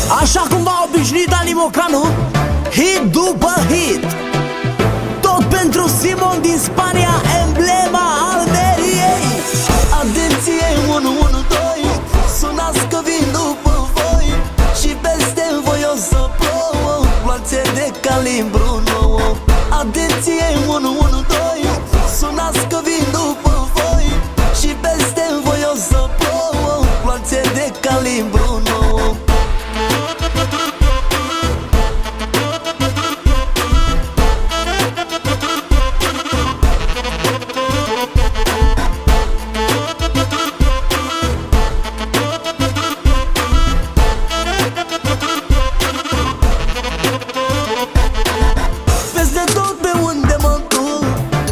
Așa cum v-a obișnuit Ali Mocanu, hit după hit. Tot pentru Simon din Spania, emblema Almeriei. Atenție 112, sunați că vin după voi și peste voi o să plouă ploațe de calibru nou. Atenție 112, sunați că vin după voi și peste voi o să plouă ploațe de calibru nou.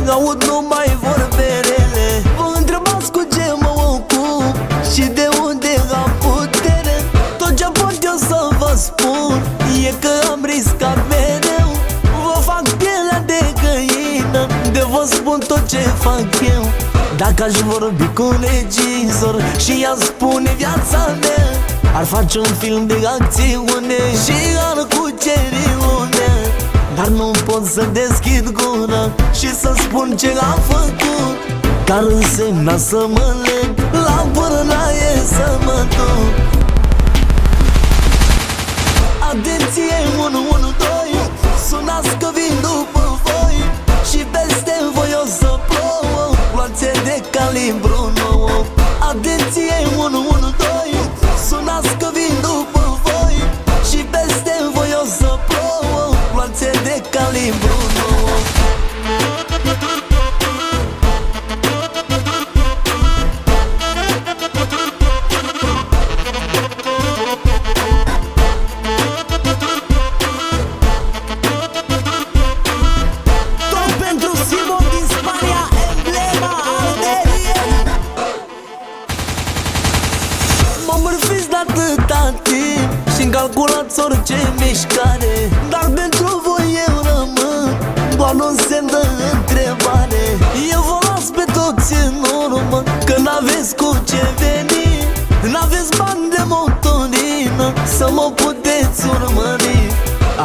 Aud numai vorbele, vă întrebați cu ce mă ocup și de unde am putere. Tot ce pot eu să vă spun e că am riscat mereu. Vă fac pielea de găină, de vă spun tot ce fac eu. Dacă aș vorbi cu regizor și i-aș spune viața mea, ar face un film de acțiune și ar cuceri lumea. Dar nu pot să deschid gura și să spun ce am făcut, că-ar însemna să mă leg la pârnaie să mă duc. Atenție 112, sunați că vin după voi și peste voi o să plouă ploațe de calibru nou. Atenție 112, sunați că vin după voi și peste voi o să plouă ploațe de calibru nou. Tot pentru Simon din Spania, emblema Almeriei. M-am mărfis de atâta timp și-mi calculați orice mișcare, dar pentru voi eu rămân doar un semn de întrebare. Eu vă las pe toți în urmă, că n-aveți cu ce veni, n-aveți bani de motorină să mă puteți urmări.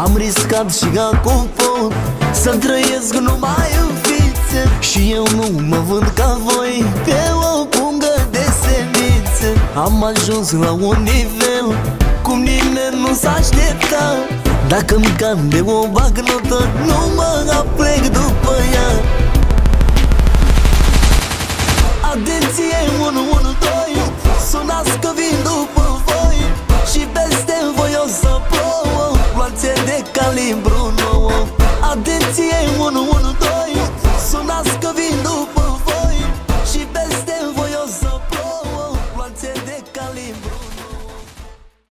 Am riscat și acum pot să trăiesc numai în fițe și eu nu mă vând ca voi pe o pungă de semințe. Am ajuns la un nivel cum nimeni nu s-a aștepta. Dacă-mi cade o bagnotă, nu mă aplec după ea. Atenție 112, sunați că vin după voi și peste voi o să plouă ploațe de calibru